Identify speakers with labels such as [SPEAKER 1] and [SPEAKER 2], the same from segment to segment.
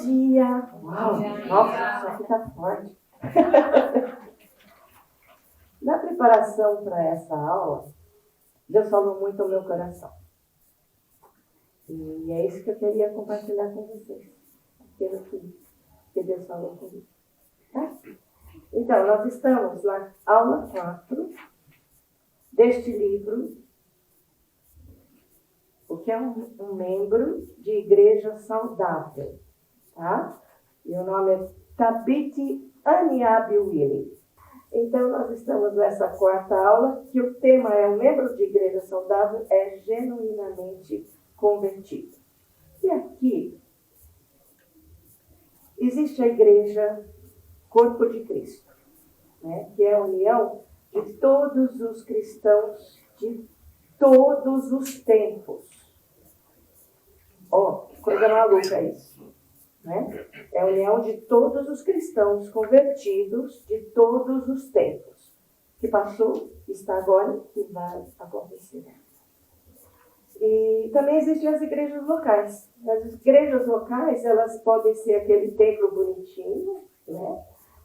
[SPEAKER 1] dia! Uau! Nossa, isso aqui tá forte. Na preparação para essa aula, Deus falou muito ao meu coração. E é isso que eu queria compartilhar com vocês. Aquilo que Deus falou comigo. Tá? Então, nós estamos na aula 4 deste livro, o que é um membro de igreja saudável. Tá? E o nome é Thabiti Anyabwile. Então, nós estamos nessa 4ª aula, que o tema é: o membro de igreja saudável é genuinamente convertido. E aqui existe a igreja Corpo de Cristo, né? Que é a união de todos os cristãos de todos os tempos. Ó, que coisa maluca isso, né? É a união de todos os cristãos convertidos de todos os tempos. Que passou, está agora e vai acontecer. E também existem as igrejas locais. As igrejas locais, elas podem ser aquele templo bonitinho, né?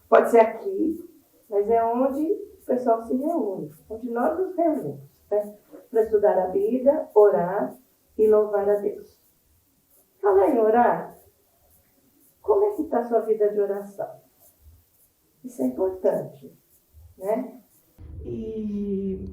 [SPEAKER 1] Pode ser aqui, mas é onde o pessoal se reúne, onde nós nos reunimos, né? Para estudar a Bíblia, orar e louvar a Deus. Falar em orar, como é que está a sua vida de oração? Isso é importante, né?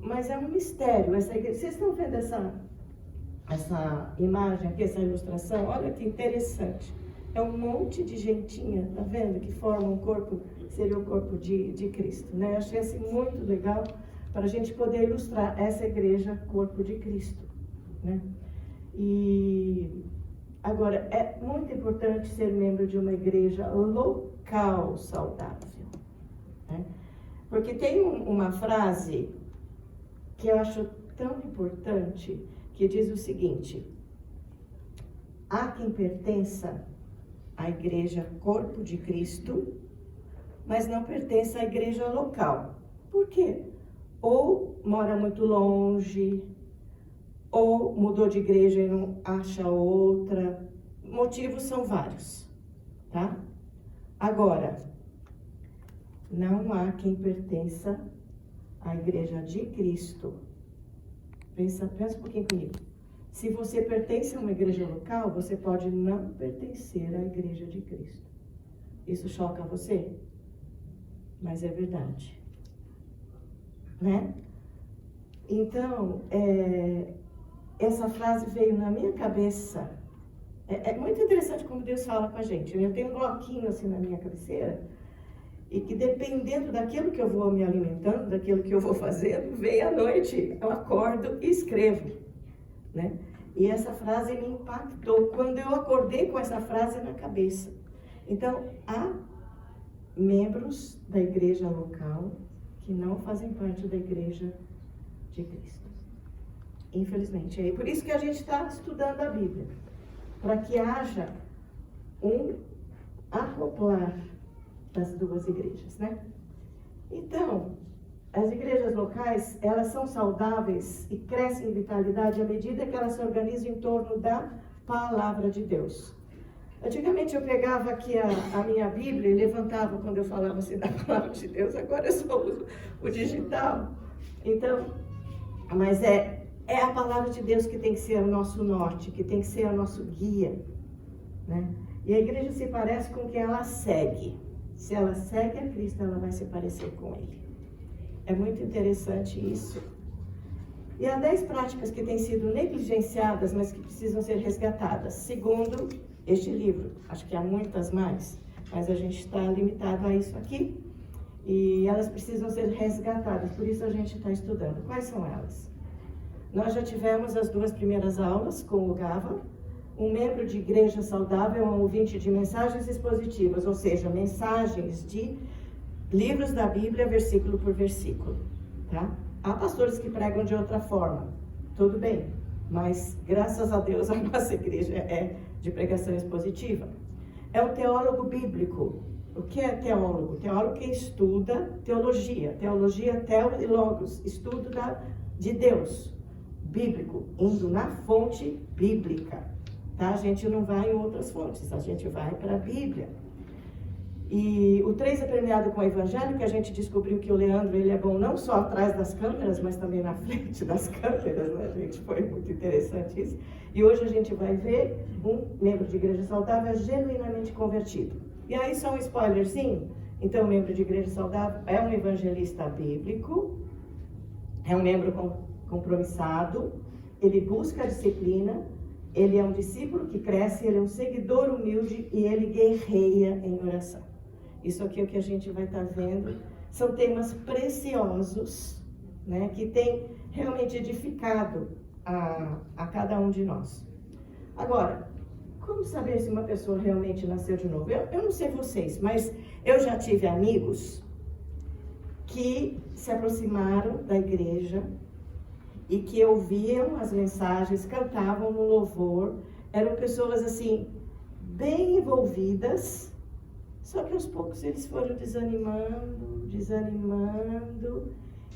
[SPEAKER 1] Mas é um mistério essa igreja. Vocês estão vendo essa imagem aqui, essa ilustração? Olha que interessante. É um monte de gentinha, tá vendo? Que forma um corpo, seria o corpo de Cristo, né? Eu achei assim muito legal para a gente poder ilustrar essa igreja, corpo de Cristo, né? E agora, é muito importante ser membro de uma igreja local saudável, né? Porque tem uma frase que eu acho tão importante, que diz o seguinte: há quem pertença à igreja Corpo de Cristo, mas não pertence à igreja local. Por quê? Ou mora muito longe, ou mudou de igreja e não acha outra. Motivos são vários, tá? Agora, não há quem pertença à igreja de Cristo. Pensa um pouquinho comigo. Se você pertence a uma igreja local, você pode não pertencer à igreja de Cristo. Isso choca você? Mas é verdade, né? Então, essa frase veio na minha cabeça. É muito interessante como Deus fala com a gente. Eu tenho um bloquinho assim na minha cabeceira, e que dependendo daquilo que eu vou me alimentando, daquilo que eu vou fazendo, vem à noite, eu acordo e escrevo, né? E essa frase me impactou quando eu acordei com essa frase na cabeça. Então, há membros da igreja local que não fazem parte da igreja de Cristo. Infelizmente. É por isso que a gente está estudando a Bíblia. Para que haja um acoplar das duas igrejas, né? Então, as igrejas locais, elas são saudáveis e crescem em vitalidade à medida que elas se organizam em torno da palavra de Deus. Antigamente eu pegava aqui a minha Bíblia e levantava quando eu falava assim da palavra de Deus. Agora eu só uso o digital. Então, mas é a palavra de Deus que tem que ser o nosso norte, que tem que ser o nosso guia, né? E a igreja se parece com quem ela segue. Se ela segue a Cristo, ela vai se parecer com Ele. É muito interessante isso. E há 10 práticas que têm sido negligenciadas, mas que precisam ser resgatadas, segundo este livro. Acho que há muitas mais, mas a gente está limitado a isso aqui. E elas precisam ser resgatadas, por isso a gente está estudando. Quais são elas? Nós já tivemos as 2 primeiras aulas com o Gava. Um membro de igreja saudável é um ouvinte de mensagens expositivas, ou seja, mensagens de livros da Bíblia, versículo por versículo, tá? Há pastores que pregam de outra forma, tudo bem, mas graças a Deus a nossa igreja é de pregação expositiva. É um teólogo bíblico. O que é teólogo? Teólogo que estuda teologia, teo e logos, estudo de Deus, bíblico, indo na fonte bíblica. tá? A gente não vai em outras fontes, a gente vai para a Bíblia. E o 3 é premiado com o Evangelho, que a gente descobriu que o Leandro, ele é bom não só atrás das câmeras, mas também na frente das câmeras, né, gente? Foi muito interessante isso. E hoje a gente vai ver um membro de igreja saudável genuinamente convertido. E aí só um spoilerzinho. Então, o membro de igreja saudável é um evangelista bíblico, é um membro compromissado, ele busca a disciplina, ele é um discípulo que cresce, ele é um seguidor humilde e ele guerreia em oração. Isso aqui é o que a gente vai estar vendo. São temas preciosos, né, que tem realmente edificado a cada um de nós. Agora, como saber se uma pessoa realmente nasceu de novo? Eu não sei vocês, mas eu já tive amigos que se aproximaram da igreja e que ouviam as mensagens, cantavam no louvor, eram pessoas assim, bem envolvidas, só que aos poucos eles foram desanimando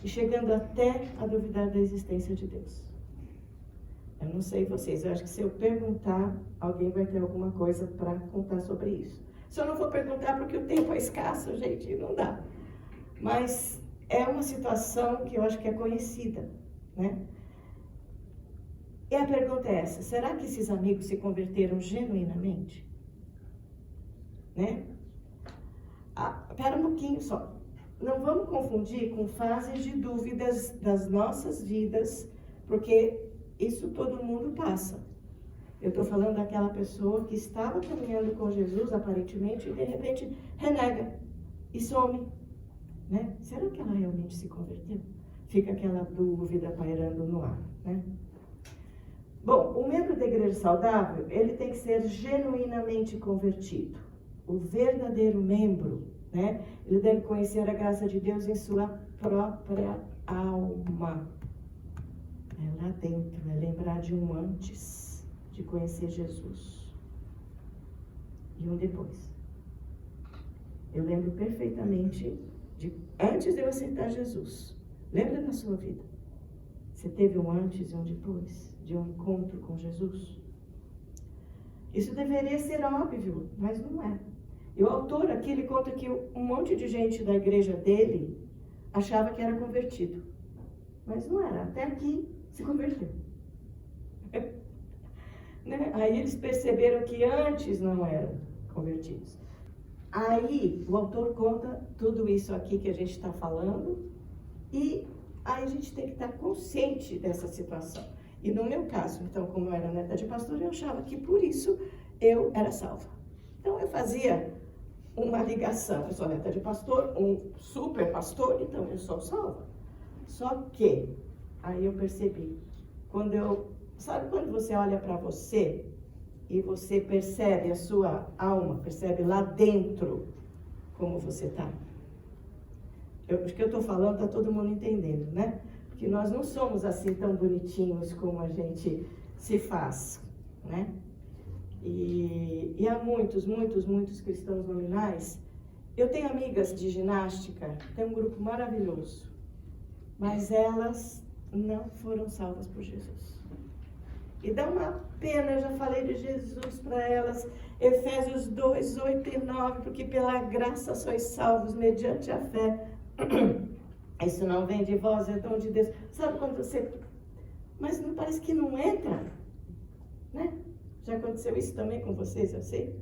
[SPEAKER 1] e chegando até a duvidar da existência de Deus. Eu não sei vocês, eu acho que se eu perguntar, alguém vai ter alguma coisa para contar sobre isso. Se eu não for perguntar porque o tempo é escasso, gente, não dá. Mas é uma situação que eu acho que é conhecida, né? E a pergunta é essa: será que esses amigos se converteram genuinamente? Né? Pera um pouquinho só. Não vamos confundir com fases de dúvidas das nossas vidas, porque isso todo mundo passa. Eu estou falando daquela pessoa que estava caminhando com Jesus, aparentemente, e de repente renega e some. Né? Será que ela realmente se converteu? Fica aquela dúvida pairando no ar, né? Bom, o membro da igreja saudável, ele tem que ser genuinamente convertido. O verdadeiro membro, né? Ele deve conhecer a graça de Deus em sua própria alma. É lá dentro, é lembrar de um antes de conhecer Jesus e um depois. Eu lembro perfeitamente de antes de eu aceitar Jesus. Lembra da sua vida? Você teve um antes e um depois de um encontro com Jesus? Isso deveria ser óbvio, mas não é. E o autor aqui, ele conta que um monte de gente da igreja dele achava que era convertido. Mas não era, até aqui se converteu. Né? Aí eles perceberam que antes não eram convertidos. Aí o autor conta tudo isso aqui que a gente está falando, e aí a gente tem que estar consciente dessa situação. E no meu caso, então, como eu era neta de pastor, eu achava que por isso eu era salva. Então eu fazia uma ligação: eu sou neta de pastor, um super pastor, então eu sou salva. Só que aí eu percebi, sabe quando você olha para você e você percebe a sua alma, percebe lá dentro como você está? O que eu estou falando está todo mundo entendendo, né? Porque nós não somos assim tão bonitinhos como a gente se faz, né? E há muitos cristãos nominais. Eu tenho amigas de ginástica, tem um grupo maravilhoso, mas elas não foram salvas por Jesus. E dá uma pena, eu já falei de Jesus para elas, Efésios 2, 8 e 9, porque pela graça sois salvos mediante a fé. Isso não vem de vós, é dom de Deus. Sabe quando você... Mas não parece que não entra, né? Já aconteceu isso também com vocês, eu sei.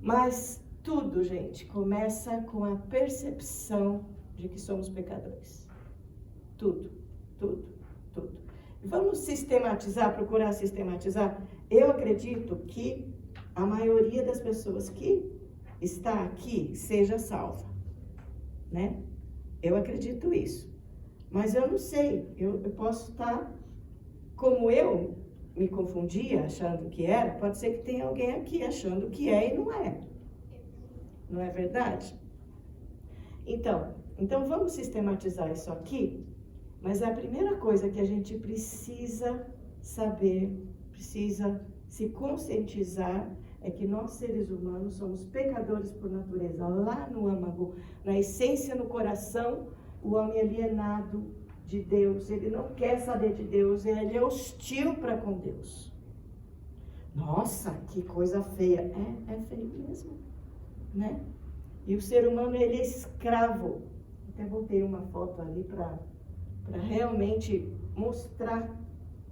[SPEAKER 1] Mas tudo, gente, começa com a percepção de que somos pecadores. Tudo. Vamos sistematizar, procurar sistematizar. Eu acredito que a maioria das pessoas que está aqui seja salva, né? Eu acredito isso. Mas eu não sei, eu posso estar, como eu me confundia achando que era, pode ser que tenha alguém aqui achando que é e não é. Não é verdade? Então vamos sistematizar isso aqui. Mas a primeira coisa que a gente precisa saber, precisa se conscientizar, é que nós, seres humanos, somos pecadores por natureza. Lá no âmago, na essência, no coração, o homem alienado de Deus, ele não quer saber de Deus, ele é hostil para com Deus. Nossa, que coisa feia. É feio mesmo, né? E o ser humano, ele é escravo. Até botei uma foto ali para realmente mostrar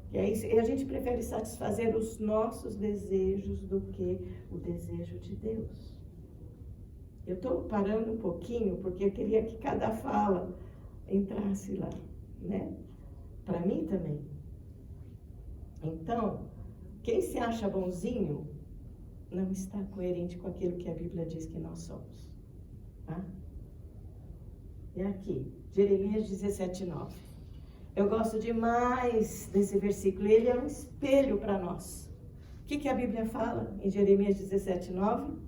[SPEAKER 1] que é isso. E a gente prefere satisfazer os nossos desejos do que o desejo de Deus. Eu estou parando um pouquinho porque eu queria que cada fala entrasse lá, né? Para mim também. Então, quem se acha bonzinho não está coerente com aquilo que a Bíblia diz que nós somos. Tá? É aqui, Jeremias 17:9. Eu gosto demais desse versículo, ele é um espelho para nós. O que a Bíblia fala em Jeremias 17:9?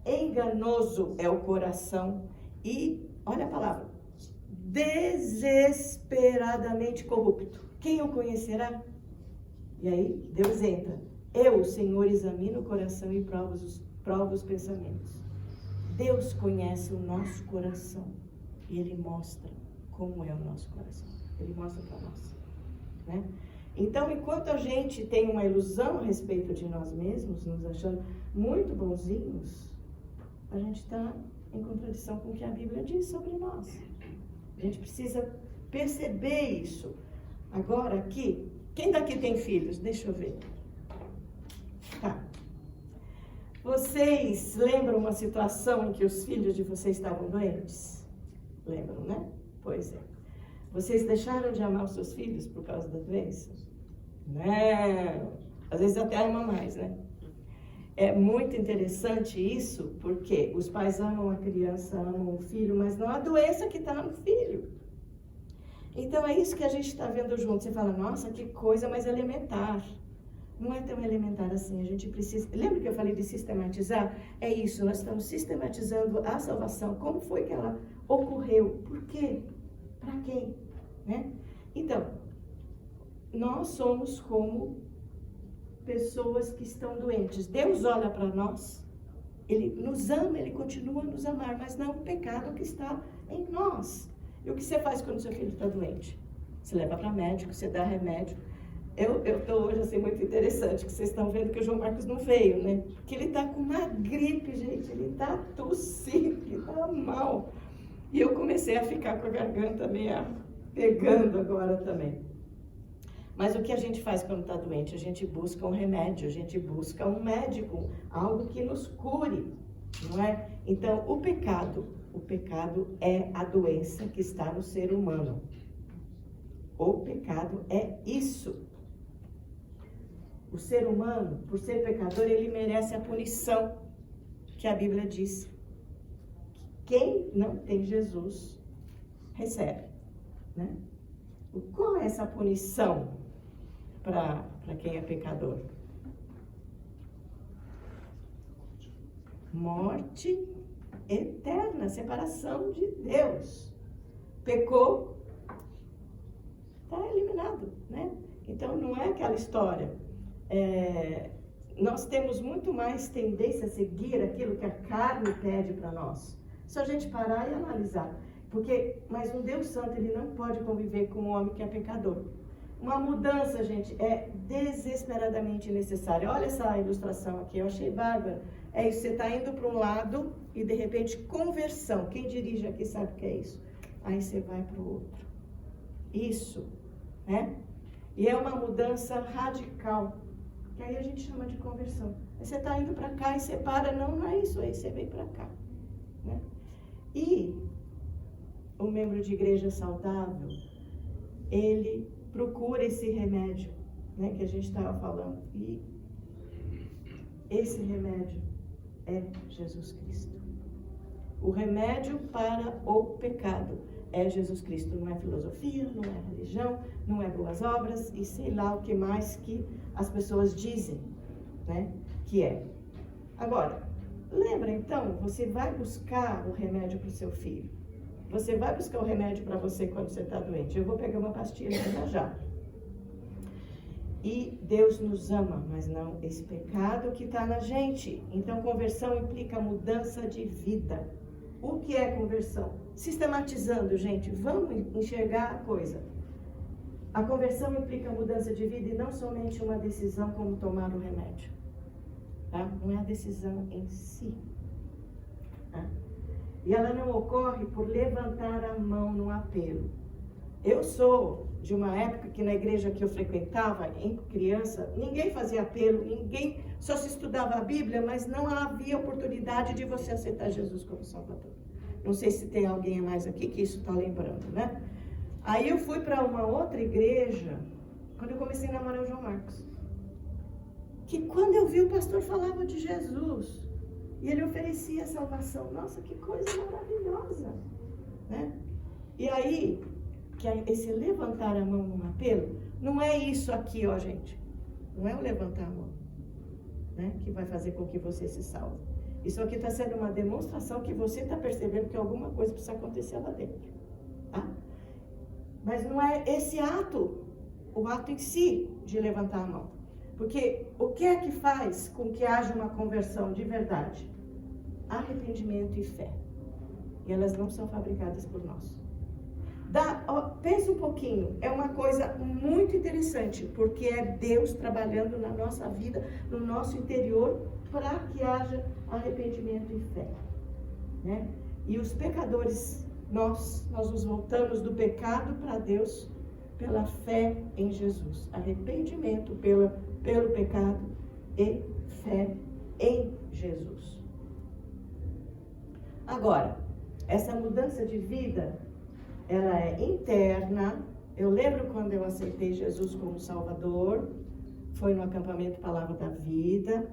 [SPEAKER 1] Enganoso é o coração e, olha a palavra, desesperadamente corrupto. Quem o conhecerá? E aí, Deus entra. Eu, o Senhor, examino o coração e provo os pensamentos. Deus conhece o nosso coração e Ele mostra como é o nosso coração. Ele mostra para nós, né? Então, enquanto a gente tem uma ilusão a respeito de nós mesmos, nos achando muito bonzinhos, a gente está em contradição com o que a Bíblia diz sobre nós. A gente precisa perceber isso. Agora, aqui, quem daqui tem filhos? Deixa eu ver. Tá. Vocês lembram uma situação em que os filhos de vocês estavam doentes? Lembram, né? Pois é. Vocês deixaram de amar os seus filhos por causa da doença? Não. Às vezes até ama mais, né? É muito interessante isso, porque os pais amam a criança, amam o filho, mas não a doença que está no filho. Então é isso que a gente está vendo junto. Você fala, nossa, que coisa mais elementar. Não é tão elementar assim, a gente precisa... Lembra que eu falei de sistematizar? É isso, nós estamos sistematizando a salvação. Como foi que ela ocorreu? Por quê? Para quem? Né? Então, nós somos como pessoas que estão doentes. Deus olha para nós, Ele nos ama, Ele continua a nos amar, mas não o pecado que está em nós. E o que você faz quando seu filho está doente? Você leva para médico, você dá remédio. Eu estou hoje assim muito interessante, que vocês estão vendo que o João Marcos não veio, né? Porque ele está com uma gripe, gente, ele está tossindo, ele está mal. E eu comecei a ficar com a garganta meio pegando agora também. Mas o que a gente faz quando está doente? A gente busca um remédio, a gente busca um médico, algo que nos cure, não é? Então, o pecado é a doença que está no ser humano. O pecado é isso. O ser humano, por ser pecador, ele merece a punição que a Bíblia diz. Quem não tem Jesus recebe, né? Qual é essa punição para quem é pecador? Morte eterna, separação de Deus. Pecou, está eliminado, né? Então não é aquela história. Nós temos muito mais tendência a seguir aquilo que a carne pede para nós. Se a gente parar e analisar. Mas um Deus santo, ele não pode conviver com um homem que é pecador. Uma mudança, gente, é desesperadamente necessária. Olha essa ilustração aqui, eu achei bárbara. É isso, você está indo para um lado e de repente conversão. Quem dirige aqui sabe o que é isso. Aí você vai para o outro. Isso, né? E é uma mudança radical, que aí a gente chama de conversão. Aí você está indo para cá e você para, não é isso aí, você vem para cá, né? E o membro de igreja saudável, ele procura esse remédio, né, que a gente estava falando. E esse remédio é Jesus Cristo. O remédio para o pecado é Jesus Cristo. Não é filosofia, não é religião, não é boas obras e sei lá o que mais que as pessoas dizem, né, que é. Agora, lembra então, você vai buscar o remédio para o seu filho. Você vai buscar o remédio para você quando você está doente. Eu vou pegar uma pastilha já. E Deus nos ama, mas não esse pecado que está na gente. Então, conversão implica mudança de vida. O que é conversão? Sistematizando, gente, vamos enxergar a coisa. A conversão implica mudança de vida e não somente uma decisão como tomar o remédio. tá? Não é a decisão em si. Tá? E ela não ocorre por levantar a mão no apelo. Eu sou de uma época que na igreja que eu frequentava, em criança, ninguém fazia apelo, só se estudava a Bíblia, mas não havia oportunidade de você aceitar Jesus como Salvador. Não sei se tem alguém mais aqui que isso está lembrando, né? Aí eu fui para uma outra igreja, quando eu comecei a namorar o João Marcos. Que quando eu vi o pastor falava de Jesus, e ele oferecia salvação. Nossa, que coisa maravilhosa, né? E aí, que esse levantar a mão num apelo, não é isso aqui, ó, gente. Não é o levantar a mão, né, que vai fazer com que você se salve. Isso aqui está sendo uma demonstração que você está percebendo que alguma coisa precisa acontecer lá dentro, tá? Mas não é esse ato, o ato em si de levantar a mão. Porque o que é que faz com que haja uma conversão de verdade? Arrependimento e fé. E elas não são fabricadas por nós. Pensa um pouquinho, é uma coisa muito interessante, porque é Deus trabalhando na nossa vida, no nosso interior, para que haja arrependimento e fé, né? E os pecadores, nós nos voltamos do pecado para Deus pela fé em Jesus. Arrependimento pelo pecado e fé em Jesus. Agora, essa mudança de vida, ela é interna. Eu lembro quando eu aceitei Jesus como Salvador, foi no acampamento Palavra da Vida.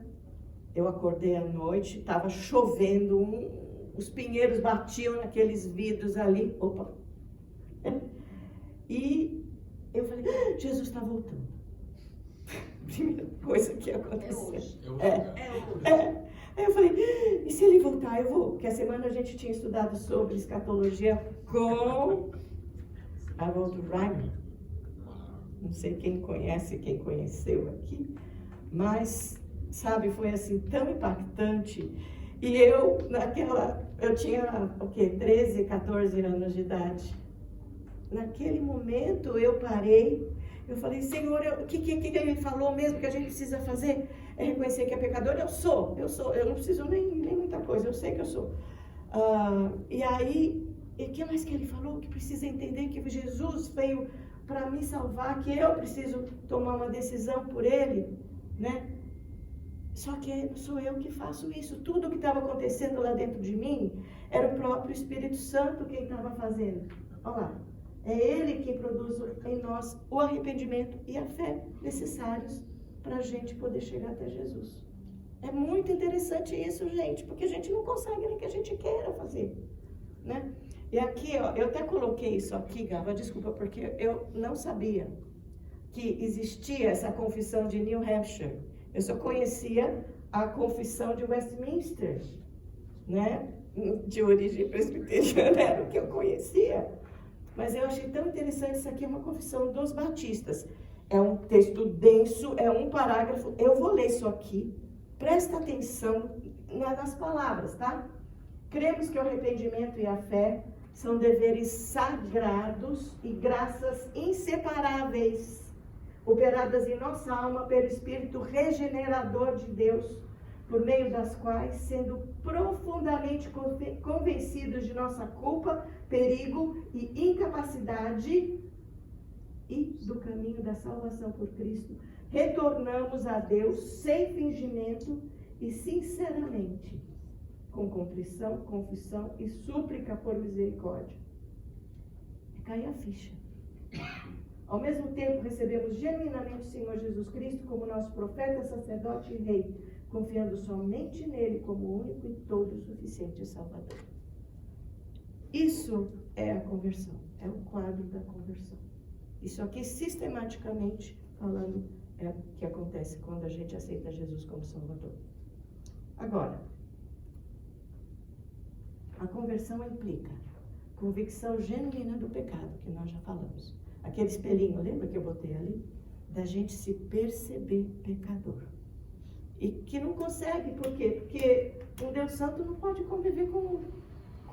[SPEAKER 1] Eu acordei à noite, estava chovendo, os pinheiros batiam naqueles vidros ali. Opa! E eu falei, Jesus está voltando. Primeira coisa que aconteceu. Aí eu falei, e se ele voltar, eu vou. Porque a semana a gente tinha estudado sobre escatologia com Harold Ryman. Não sei quem conhece, quem conheceu aqui. Mas, sabe, foi assim tão impactante. E eu tinha, 13, 14 anos de idade. Naquele momento eu parei. Eu falei, Senhor, o que ele falou mesmo que a gente precisa fazer? É reconhecer que é pecador? Eu não preciso nem muita coisa, eu sei que eu sou. E aí, o que mais que ele falou? Que precisa entender que Jesus veio para me salvar, que eu preciso tomar uma decisão por ele, né? Só que sou eu que faço isso. Tudo que estava acontecendo lá dentro de mim, era o próprio Espírito Santo quem estava fazendo. Olha lá. É Ele que produz em nós o arrependimento e a fé necessários para a gente poder chegar até Jesus. É muito interessante isso, gente, porque a gente não consegue nem que a gente queira fazer, né? E aqui, ó, eu até coloquei isso aqui, Gava, desculpa, porque eu não sabia que existia essa confissão de New Hampshire. Eu só conhecia a confissão de Westminster, né? De origem presbiteriana, era o que eu conhecia. Mas eu achei tão interessante, isso aqui é uma confissão dos batistas. É um texto denso, é um parágrafo. Eu vou ler isso aqui. Presta atenção nas palavras, tá? Cremos que o arrependimento e a fé são deveres sagrados e graças inseparáveis, operadas em nossa alma pelo Espírito regenerador de Deus, por meio das quais, sendo profundamente convencidos de nossa culpa, perigo e incapacidade e do caminho da salvação por Cristo, retornamos a Deus sem fingimento e sinceramente, com contrição, confissão e súplica por misericórdia. Cai a ficha. Ao mesmo tempo, recebemos genuinamente o Senhor Jesus Cristo como nosso profeta, sacerdote e rei, confiando somente nele como único e todo suficiente Salvador. Isso é a conversão, é o quadro da conversão. Isso aqui, sistematicamente falando, é o que acontece quando a gente aceita Jesus como Salvador. Agora, a conversão implica convicção genuína do pecado, que nós já falamos. Aquele espelhinho, lembra que eu botei ali? Da gente se perceber pecador. E que não consegue, por quê? Porque um Deus Santo não pode conviver com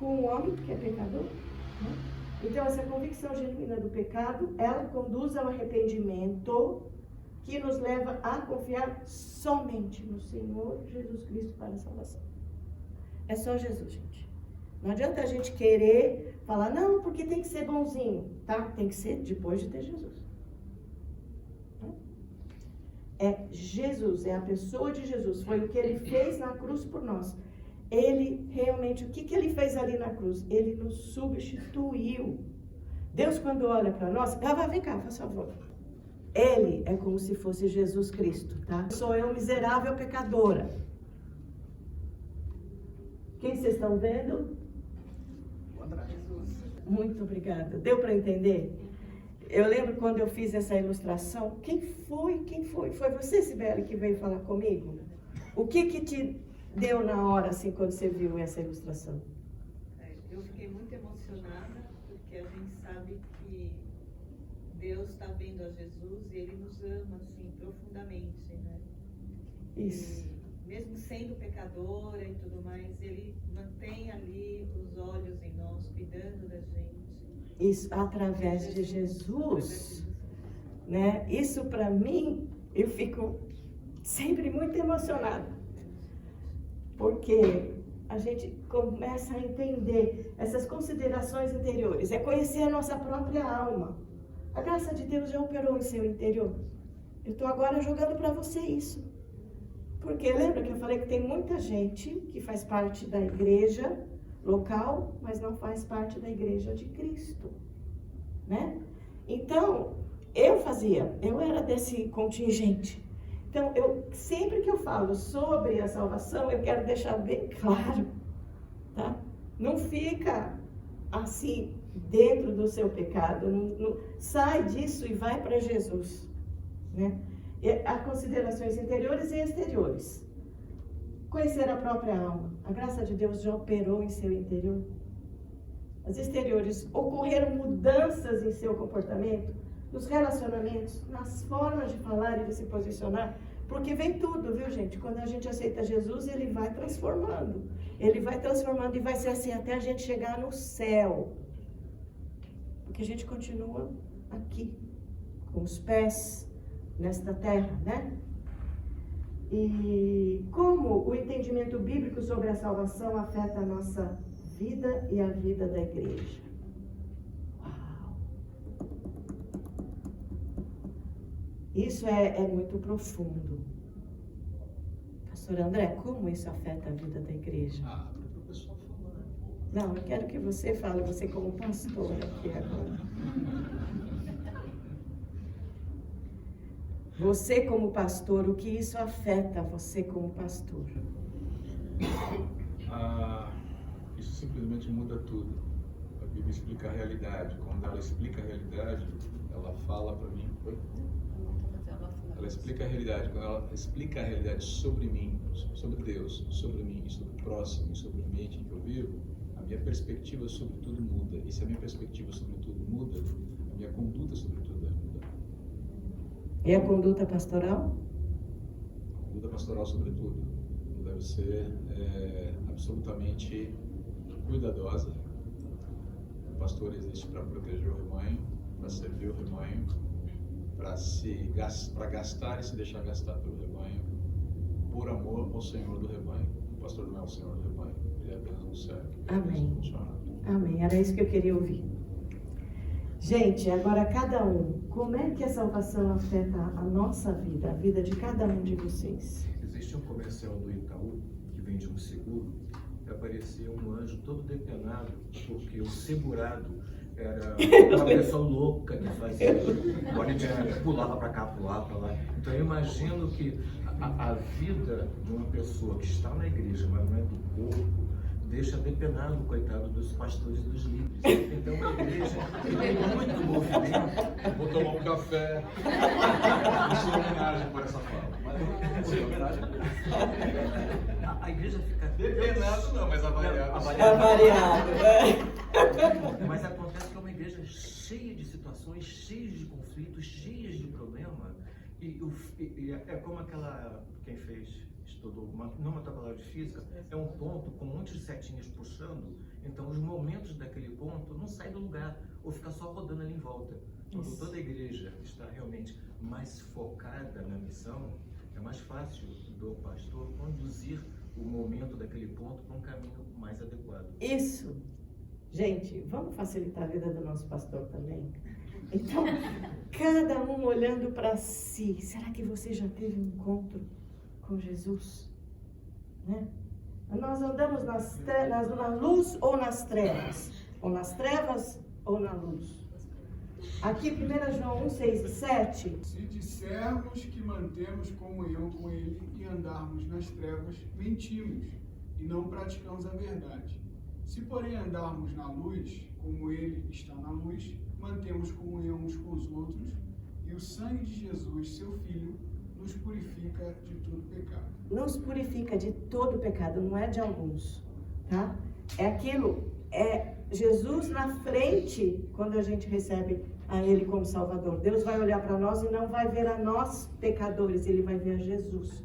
[SPEAKER 1] um homem que é pecador, né? Então, essa convicção genuína do pecado, ela conduz ao arrependimento, que nos leva a confiar somente no Senhor Jesus Cristo para a salvação. É só Jesus, gente. Não adianta a gente querer falar, não, porque tem que ser bonzinho, tá? Tem que ser depois de ter Jesus. É Jesus, é a pessoa de Jesus. Foi o que ele fez na cruz por nós. Ele realmente, o que ele fez ali na cruz? Ele nos substituiu. Deus, quando olha para nós, vem cá, faz favor. Ele é como se fosse Jesus Cristo, tá? Sou eu, miserável pecadora. Quem vocês estão vendo? Muito obrigada. Deu para entender? Eu lembro quando eu fiz essa ilustração. Quem foi? Foi você, Sibeli, que veio falar comigo? O que te deu na hora, assim, quando você viu essa ilustração?
[SPEAKER 2] Eu fiquei muito emocionada, porque a gente sabe que Deus está vendo a Jesus e Ele nos ama, assim, profundamente, né?
[SPEAKER 1] Isso.
[SPEAKER 2] E, mesmo sendo pecadora e tudo mais, Ele mantém ali os olhos em nós, cuidando da gente.
[SPEAKER 1] Isso, através de Jesus, né? Isso para mim, eu fico sempre muito emocionada, porque a gente começa a entender essas considerações interiores, é conhecer a nossa própria alma. A graça de Deus já operou em seu interior. Eu estou agora jogando para você isso, porque lembra que eu falei que tem muita gente que faz parte da igreja local, mas não faz parte da igreja de Cristo, né? Então, eu era desse contingente. Então, sempre que eu falo sobre a salvação, eu quero deixar bem claro, tá? Não fica assim, dentro do seu pecado, sai disso e vai para Jesus, né? Há considerações interiores e exteriores. Conhecer a própria alma. A graça de Deus já operou em seu interior. As exteriores, ocorreram mudanças em seu comportamento, nos relacionamentos, nas formas de falar e de se posicionar, porque vem tudo, viu, gente? Quando a gente aceita Jesus, ele vai transformando. Ele vai transformando e vai ser assim até a gente chegar no céu. Porque a gente continua aqui, com os pés nesta terra, né? E como o entendimento bíblico sobre a salvação afeta a nossa vida e a vida da igreja? Uau! Isso é muito profundo. Pastor André, como isso afeta a vida da igreja?
[SPEAKER 3] Para o pessoal falar.
[SPEAKER 1] Não, eu quero que você fale, você como pastor aqui agora. Você como pastor, o que isso afeta você como pastor?
[SPEAKER 3] Isso simplesmente muda tudo. A Bíblia explica a realidade. Quando ela explica a realidade, ela fala para mim. Ela explica a realidade. Quando ela explica a realidade sobre mim, sobre Deus, sobre mim, sobre o próximo, sobre o ambiente em que eu vivo, a minha perspectiva sobre tudo muda. E se a minha perspectiva sobre tudo muda, a minha conduta sobre tudo deve mudar.
[SPEAKER 1] E a conduta pastoral?
[SPEAKER 3] A conduta pastoral sobre tudo deve ser absolutamente cuidadosa. O pastor existe para proteger o rebanho, para servir o rebanho, para gastar e se deixar gastar pelo rebanho, por amor ao Senhor do rebanho. O pastor não é o Senhor do rebanho, ele é apenas um servo.
[SPEAKER 1] Amém. Amém, era isso que eu queria ouvir. Gente, agora cada um, como é que a salvação afeta a nossa vida, a vida de cada um de vocês?
[SPEAKER 4] Existe um comercial do Itaú que vende um seguro e aparecia um anjo todo depenado porque o segurado era uma pessoa louca que fazia pulava para cá, pulava para lá. Então eu imagino que a vida de uma pessoa que está na igreja, mas não é do corpo, deixa depenado o coitado dos pastores e dos líderes. Então a igreja tem muito movimento.
[SPEAKER 3] Vou tomar um café. Isso é homenagem por essa fala. Mas é homenagem.
[SPEAKER 4] A igreja fica
[SPEAKER 3] Depenado não, mas avaliado.
[SPEAKER 1] Avaliado, né?
[SPEAKER 4] Mas acontece que é uma igreja cheia de situações, cheia de conflitos, cheia de problemas. E é como quem fez estudou não uma tabela de física, é um ponto com um monte de setinhas puxando, então os momentos daquele ponto não saem do lugar, ou fica só rodando ali em volta. Quando toda a igreja está realmente mais focada na missão, é mais fácil do pastor conduzir o momento daquele ponto para um caminho mais adequado.
[SPEAKER 1] Isso. Gente, vamos facilitar a vida do nosso pastor também? Então, cada um olhando para si. Será que você já teve um encontro com Jesus? Né? Nós andamos na luz ou nas trevas? Ou nas trevas ou na luz? Aqui, 1 João 1, 6 e 7.
[SPEAKER 5] Se dissermos que mantemos comunhão com Ele e andarmos nas trevas, mentimos e não praticamos a verdade. Se, porém, andarmos na luz, como Ele está na luz, mantemos comunhão uns com os outros, e o sangue de Jesus, seu Filho, nos purifica de todo pecado.
[SPEAKER 1] Nos purifica de todo pecado, não é de alguns, tá? É Jesus na frente, quando a gente recebe a Ele como Salvador. Deus vai olhar para nós e não vai ver a nós pecadores, Ele vai ver a Jesus.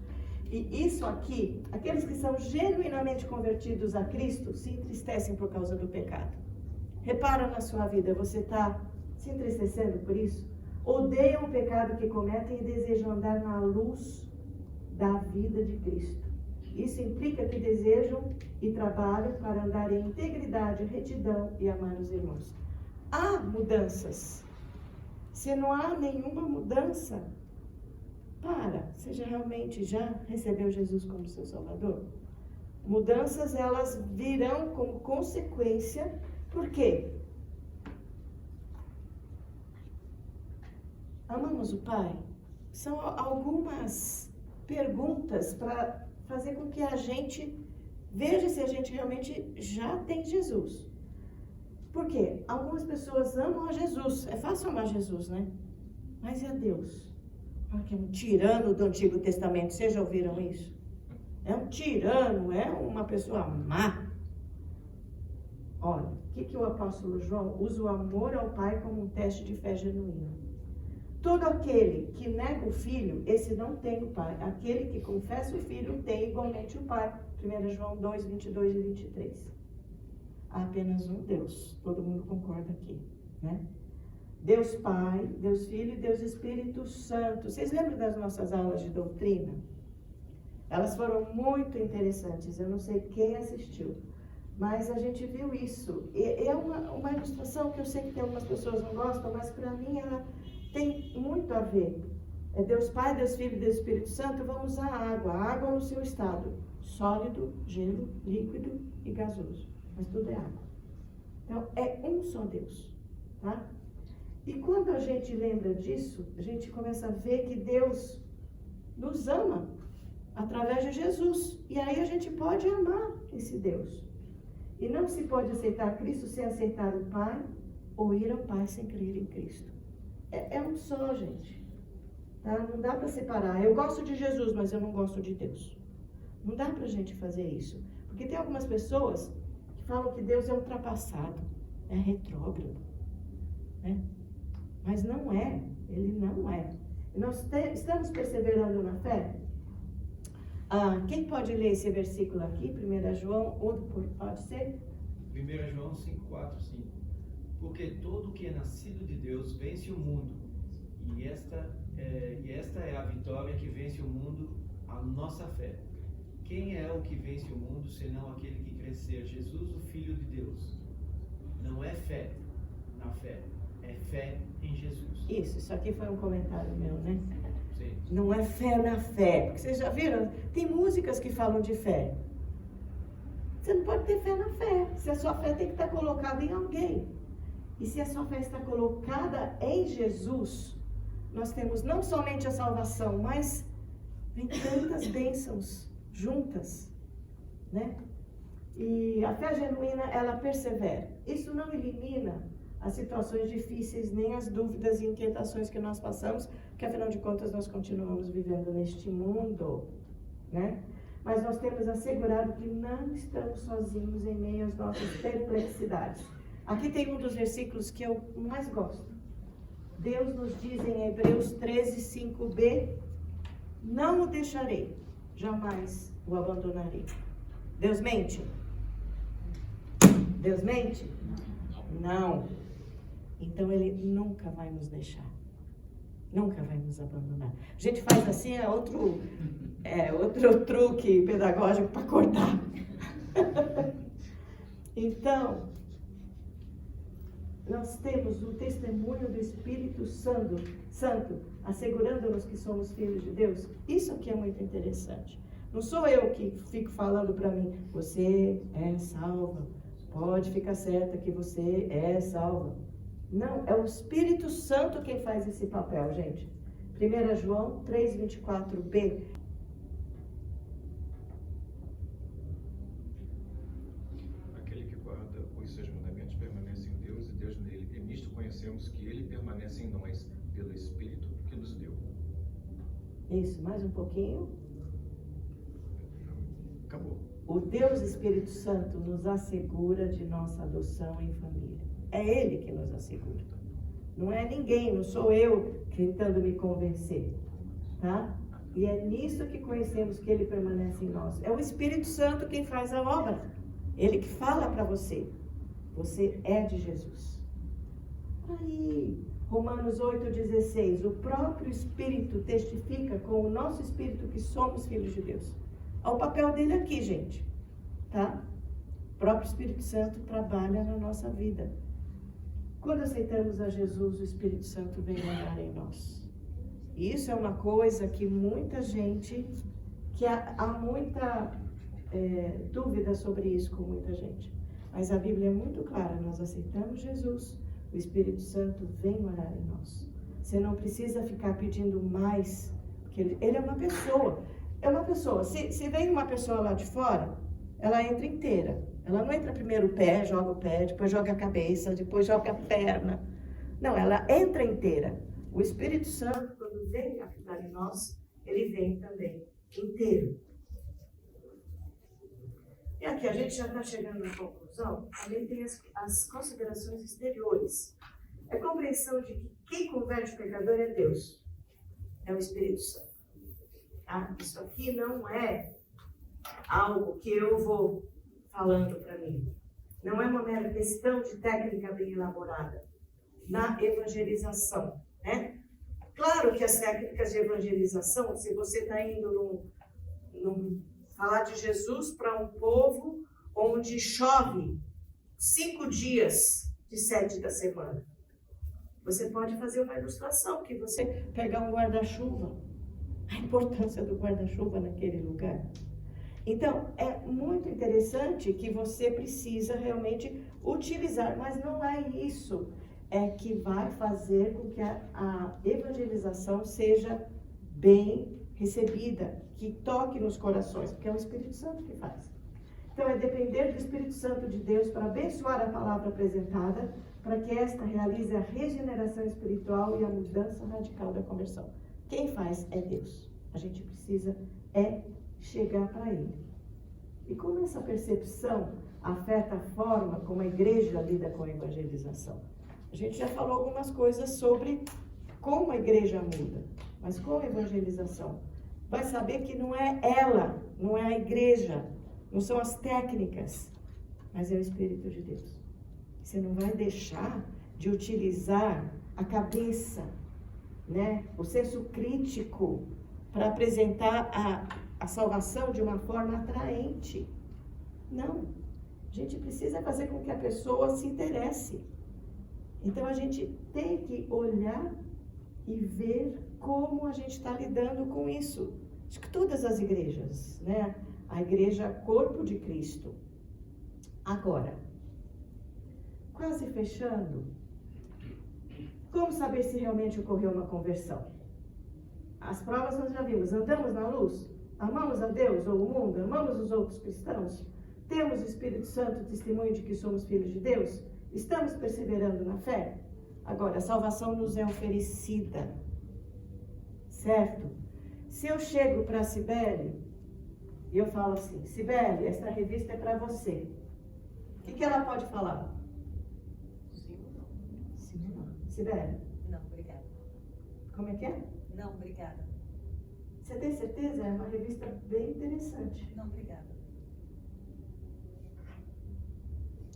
[SPEAKER 1] E isso aqui, aqueles que são genuinamente convertidos a Cristo, se entristecem por causa do pecado. Repara na sua vida, você está se entristecendo por isso? Odeiam o pecado que cometem e desejam andar na luz da vida de Cristo. Isso implica que desejam e trabalham para andar em integridade, retidão e amar os irmãos. Há mudanças. Se não há nenhuma mudança, você realmente já recebeu Jesus como seu Salvador? Mudanças, elas virão como consequência. Por quê? Amamos o Pai? São algumas perguntas para fazer com que a gente veja se a gente realmente já tem Jesus. Por quê? Algumas pessoas amam a Jesus. É fácil amar Jesus, né? Mas e a Deus? Que é um tirano do Antigo Testamento. Vocês já ouviram isso? É um tirano, é uma pessoa má. Olha, o que o apóstolo João usa o amor ao Pai como um teste de fé genuína. Todo aquele que nega o Filho, esse não tem o Pai. Aquele que confessa o Filho tem igualmente o Pai. 1 João 2, 22 e 23. Há apenas um Deus. Todo mundo concorda aqui, né? Deus Pai, Deus Filho e Deus Espírito Santo. Vocês lembram das nossas aulas de doutrina? Elas foram muito interessantes. Eu não sei quem assistiu, mas a gente viu isso. É uma ilustração que eu sei que tem algumas pessoas não gostam, mas para mim ela tem muito a ver. É Deus Pai, Deus Filho e Deus Espírito Santo. Vamos usar a água no seu estado: sólido, gelo, líquido e gasoso. Mas tudo é água. Então, é um só Deus, tá? E quando a gente lembra disso, a gente começa a ver que Deus nos ama através de Jesus. E aí a gente pode amar esse Deus. E não se pode aceitar Cristo sem aceitar o Pai, ou ir ao Pai sem crer em Cristo. É um só, gente. Tá? Não dá para separar. Eu gosto de Jesus, mas eu não gosto de Deus. Não dá para a gente fazer isso. Porque tem algumas pessoas que falam que Deus é ultrapassado, é retrógrado, né? Mas não é, Ele não é. E nós estamos perseverando na fé? Quem pode ler esse versículo aqui? 1 João, pode ser?
[SPEAKER 6] 1 João 5, 4, 5. Porque todo que é nascido de Deus vence o mundo. E esta é a vitória que vence o mundo, a nossa fé. Quem é o que vence o mundo, senão aquele que crê ser Jesus, o Filho de Deus? Não é fé na fé. É fé em Jesus.
[SPEAKER 1] Isso aqui foi um comentário meu, né?
[SPEAKER 6] Sim.
[SPEAKER 1] Não é fé na fé. Porque vocês já viram? Tem músicas que falam de fé. Você não pode ter fé na fé. Se a sua fé tem que estar colocada em alguém. E se a sua fé está colocada em Jesus, nós temos não somente a salvação, mas vem tantas bênçãos juntas, né? E a fé genuína, ela persevera. Isso não elimina as situações difíceis, nem as dúvidas e inquietações que nós passamos, porque afinal de contas nós continuamos vivendo neste mundo, né? Mas nós temos assegurado que não estamos sozinhos em meio às nossas perplexidades. Aqui tem um dos versículos que eu mais gosto. Deus nos diz em Hebreus 13, 5b: não o deixarei, jamais o abandonarei. Deus mente? Deus mente? Não. Então Ele nunca vai nos deixar. Nunca vai nos abandonar. A gente faz assim, outro truque pedagógico para cortar. Então, nós temos o testemunho do Espírito Santo assegurando-nos que somos filhos de Deus. Isso aqui é muito interessante. Não sou eu que fico falando para mim, você é salva, pode ficar certa que você é salva. Não, é o Espírito Santo quem faz esse papel, gente. 1 João 3,24b.
[SPEAKER 4] Aquele que guarda os seus mandamentos permanece em Deus e Deus nele. E nisto conhecemos que ele permanece em nós, pelo Espírito que nos deu.
[SPEAKER 1] Isso, mais um pouquinho.
[SPEAKER 4] Acabou.
[SPEAKER 1] O Deus Espírito Santo nos assegura de nossa adoção em família. É Ele que nos assegura. Não é ninguém, não sou eu tentando me convencer. Tá? E é nisso que conhecemos que Ele permanece em nós. É o Espírito Santo quem faz a obra. Ele que fala para você. Você é de Jesus. Aí, Romanos 8,16. O próprio Espírito testifica com o nosso Espírito que somos filhos de Deus. Olha o papel dele aqui, gente. Tá? O próprio Espírito Santo trabalha na nossa vida. Quando aceitamos a Jesus, o Espírito Santo vem morar em nós. E isso é uma coisa que muita gente, que há muita dúvida sobre isso com muita gente. Mas a Bíblia é muito clara, nós aceitamos Jesus, o Espírito Santo vem morar em nós. Você não precisa ficar pedindo mais, porque ele é uma pessoa. É uma pessoa. Se vem uma pessoa lá de fora, ela entra inteira. Ela não entra primeiro o pé, joga o pé, depois joga a cabeça, depois joga a perna. Não, ela entra inteira. O Espírito Santo, quando vem habitar em nós, ele vem também inteiro. E aqui a gente já está chegando na conclusão. Também tem as considerações exteriores. É a compreensão de que quem converte o pecador é Deus. É o Espírito Santo. Tá? Isso aqui não é algo que eu vou falando para mim. Não é uma mera questão de técnica bem elaborada na evangelização, né? Claro que as técnicas de evangelização, se você está indo falar de Jesus para um povo onde chove 5 dias de 7 da semana, você pode fazer uma ilustração, que você pegar um guarda-chuva, a importância do guarda-chuva naquele lugar. Então, é muito interessante que você precisa realmente utilizar, mas não é isso que vai fazer com que a evangelização seja bem recebida, que toque nos corações, porque é o Espírito Santo que faz. Então, é depender do Espírito Santo de Deus para abençoar a palavra apresentada, para que esta realize a regeneração espiritual e a mudança radical da conversão. Quem faz é Deus. A gente precisa chegar para Ele. E como essa percepção afeta a forma como a igreja lida com a evangelização? A gente já falou algumas coisas sobre como a igreja muda, mas com a evangelização. Vai saber que não é ela, não é a igreja, não são as técnicas, mas é o Espírito de Deus. Você não vai deixar de utilizar a cabeça, né? O senso crítico para apresentar a salvação de uma forma atraente. Não. A gente precisa fazer com que a pessoa se interesse. Então, a gente tem que olhar e ver como a gente está lidando com isso. Acho que todas as igrejas, né? A igreja corpo de Cristo. Agora, quase fechando, como saber se realmente ocorreu uma conversão? As provas nós já vimos. Andamos na luz? Amamos a Deus ou o mundo? Amamos os outros cristãos? Temos o Espírito Santo, testemunho de que somos filhos de Deus? Estamos perseverando na fé? Agora, a salvação nos é oferecida, certo? Se eu chego para a Cibele e eu falo assim, Cibele, essa revista é para você. O que ela pode falar?
[SPEAKER 2] Sim ou não?
[SPEAKER 1] Sim ou não? Cibele?
[SPEAKER 2] Não, obrigada.
[SPEAKER 1] Como é que é?
[SPEAKER 2] Não, obrigada.
[SPEAKER 1] Você tem certeza? É uma revista bem interessante.
[SPEAKER 2] Não, obrigada.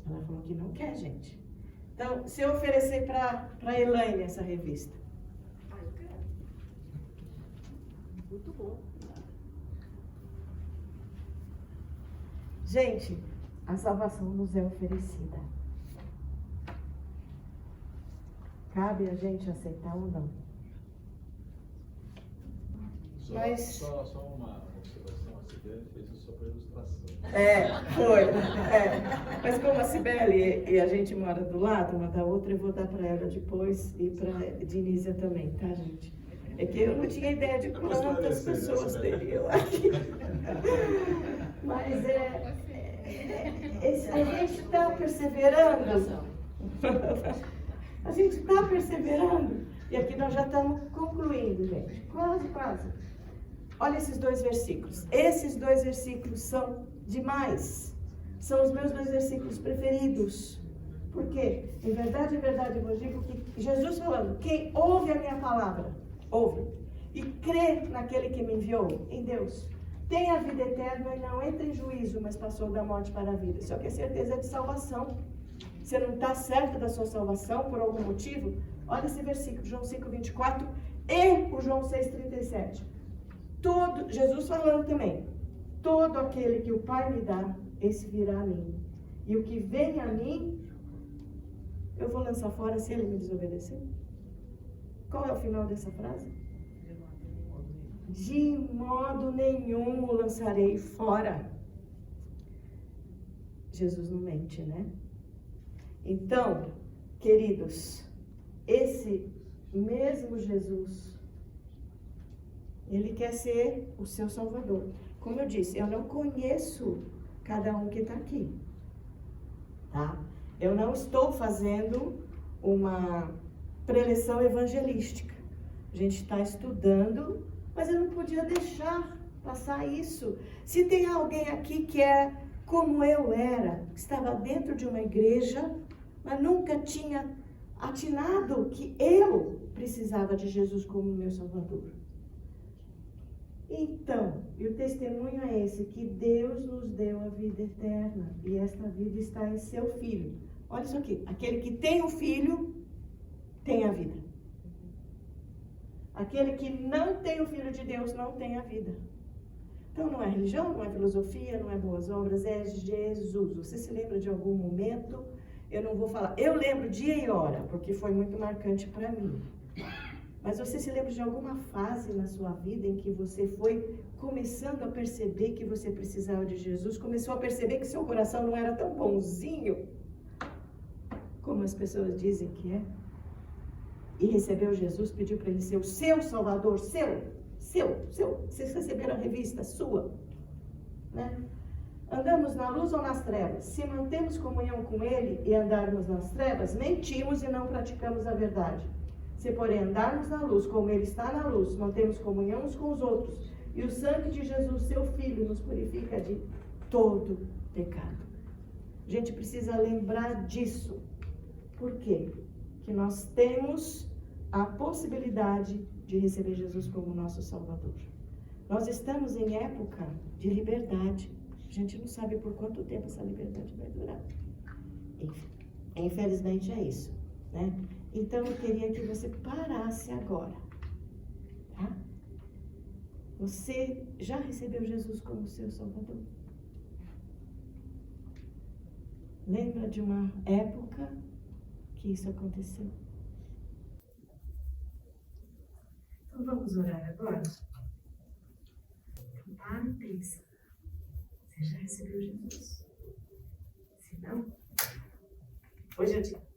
[SPEAKER 1] Ela falou que não quer, gente. Então, se eu oferecer para a Elaine essa revista.
[SPEAKER 2] Eu quero.
[SPEAKER 1] Muito bom. Gente, a salvação nos é oferecida. Cabe a gente aceitar ou não.
[SPEAKER 3] Só uma observação, a Sibeli fez isso só para ilustração.
[SPEAKER 1] Foi. Mas como a Sibeli e a gente mora do lado uma da outra, eu vou dar para ela depois e para a Dinísia também, tá, gente? É que eu não tinha ideia de quantas pessoas teriam aqui. Mas a gente está perseverando. A gente está perseverando. E aqui nós já estamos concluindo, gente. Quase. Olha esses 2 versículos. Esses 2 versículos são demais. São os meus 2 versículos preferidos. Por quê? Em verdade, eu vos digo que Jesus falando, quem ouve a minha palavra, ouve, e crê naquele que me enviou, em Deus, tem a vida eterna e não entra em juízo, mas passou da morte para a vida. Só que a certeza é de salvação. Você não está certo da sua salvação por algum motivo? Olha esse versículo, João 5:24 e o João 6:37. Jesus falando também, todo aquele que o Pai me dá, esse virá a mim. E o que vem a mim, eu vou lançar fora se ele me desobedecer. Qual é o final dessa frase? De modo nenhum o lançarei fora. Jesus não mente, né? Então, queridos, esse mesmo Jesus, ele quer ser o seu Salvador. Como eu disse, eu não conheço cada um que está aqui, tá? Eu não estou fazendo uma preleção evangelística. A gente está estudando, mas eu não podia deixar passar isso. Se tem alguém aqui que é como eu era, que estava dentro de uma igreja, mas nunca tinha atinado que eu precisava de Jesus como meu Salvador. Então, e o testemunho é esse, que Deus nos deu a vida eterna, e esta vida está em seu Filho. Olha isso aqui, aquele que tem o Filho, tem a vida. Aquele que não tem o Filho de Deus, não tem a vida. Então, não é religião, não é filosofia, não é boas obras, é Jesus. Você se lembra de algum momento? Eu não vou falar, eu lembro dia e hora, porque foi muito marcante para mim. Mas você se lembra de alguma fase na sua vida em que você foi começando a perceber que você precisava de Jesus? Começou a perceber que seu coração não era tão bonzinho como as pessoas dizem que é? E recebeu Jesus, pediu para ele ser o seu Salvador, seu. Vocês receberam a revista sua, né? Andamos na luz ou nas trevas? Se mantemos comunhão com Ele e andarmos nas trevas, mentimos e não praticamos a verdade. Se, porém, andarmos na luz, como Ele está na luz, mantemos comunhão uns com os outros, e o sangue de Jesus, seu Filho, nos purifica de todo pecado. A gente precisa lembrar disso. Por quê? Que nós temos a possibilidade de receber Jesus como nosso Salvador. Nós estamos em época de liberdade. A gente não sabe por quanto tempo essa liberdade vai durar. Infelizmente é isso, né? Então eu queria que você parasse agora, tá? Você já recebeu Jesus como seu Salvador? Lembra de uma época que isso aconteceu? Então vamos orar agora? Para e pensa. Você já recebeu Jesus? Se não, hoje é dia.